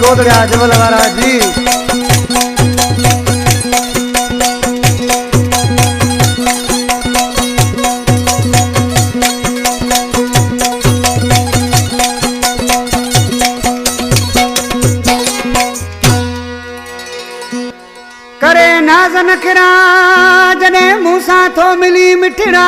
गोदड़िया जबल वाला जी। करे नाज नखरा जने मूसा थो मिली मिठड़ा।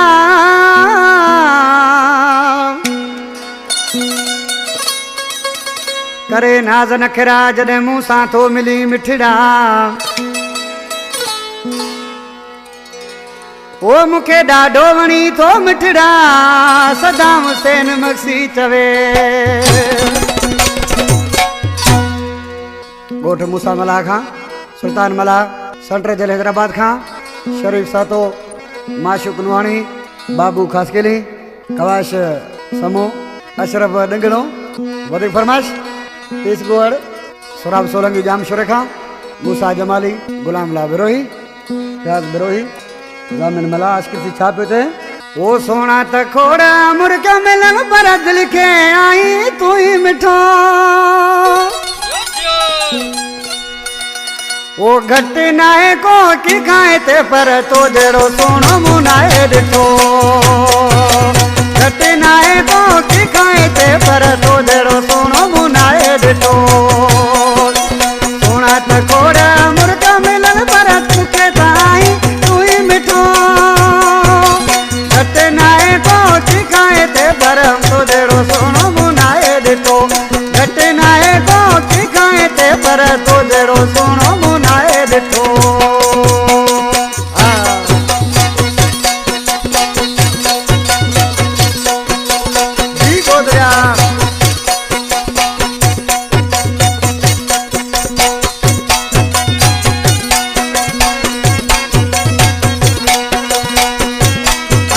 करे नाज नखरा जने मूसा थो मिली मिठड़ा। ओ मुखे डाढो वणी थो मिठड़ा सदाम हुसैन मक्सी चवे। गोठ मूसा मला खां सुल्तान मला सेंटर जेल हैदराबाद खां शरीफ सातो माशुक नुआणी बाबू खासकेली कवाश समो अशरफ डंगणो वधिक फरमाइश पीस गोड़ सुराब सोलंगी जाम शुरे खां मूसा जमाली गुलाम ला बिरोही प्याज बिरोही जामिन मला अशकिसी छा पियो थे। ओ सोना त खोड़ा मुर्गा मिलन पर दिल के आई तू ही मिठो। वो घट नाए को की खाए ते पर तो जड़ो सोनो मुनाए दिठो। घट नाए को की खाए ते पर तो जड़ो सोनो मुनाए दिठो। सोना त खोड़ा मुर्गा मिलन पर तुके ताई तू ही मिठो। घट नाए को की खाए ते पर तो जड़ो सोनो मुनाए दिठो। घट नाए को की खाए ते पर तो जड़ो सोनो मुनाए दिठो। जी गोदड़िया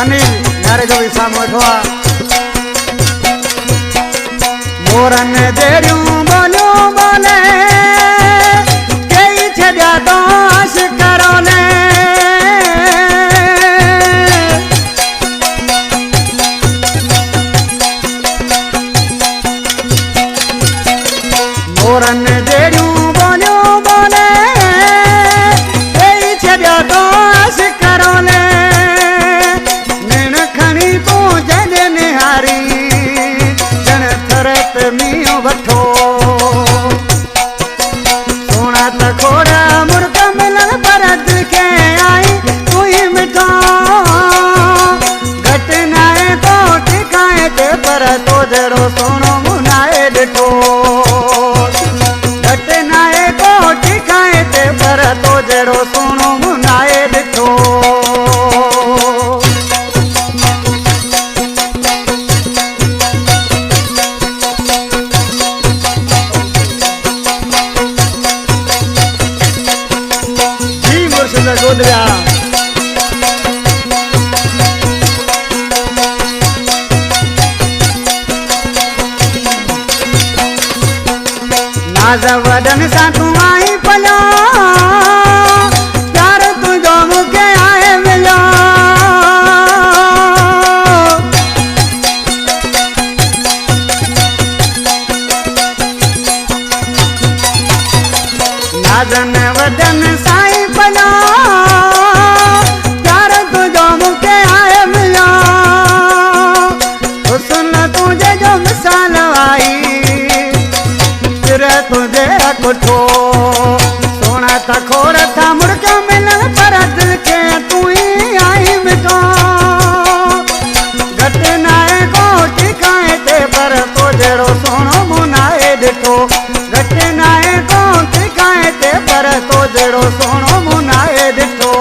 अनिल नारे जो भी सामो वेठो मोरन देरियूं बोलियूं बोले कई छॾिया दोष करो ने। मोरन देरियूं बोलियूं बोले कई छॾिया दोष करो ने। निण खणी तूं जॾहिं निहारी जण थरत मींहुं वठो। सोना त खोड़ा मुर्गा मिलन पर दिल के आई तू ही मिठो। घट नाए तो टिकाए ते पर तो जड़ो सोनो मुनाए दिठो। घट नाए तो टिकाए ते पर तो जड़ो सोनो मुनाए दिठो। गोदड़िया नाज वडन सा तू आई पलो प्यार तुझो मुखे आए मिलो। नाजन वडन साई पलो प्यार तुझो मुखे आए मिलो। हुस्न तुझे जो मिसाल आई सिर तुझे कुठो। सोना त खोड़ था मुर्गा मिलन पर दिल के तू ही आई मिठो। घट नाए को टिकाए ते पर तो जड़ो सोनो मुनाए दिठो। घट नाए को टिकाए ते पर तो जड़ो सोनो मुनाए दिठो।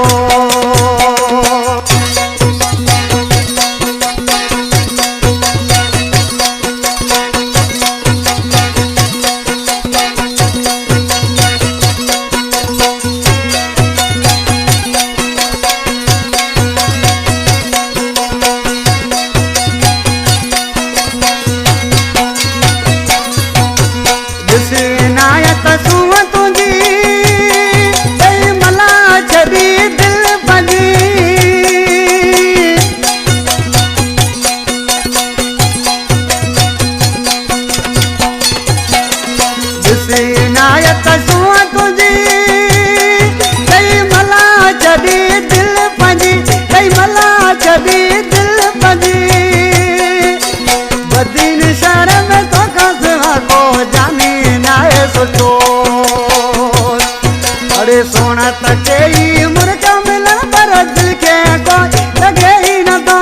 अरे सोना तके मुर्गा मिलन पर दिल के को लगे ही न तो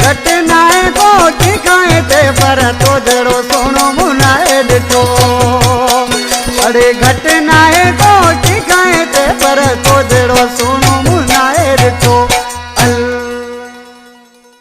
घटनाए को ठिकाए ते पर तो जड़ो सोनो मुनाए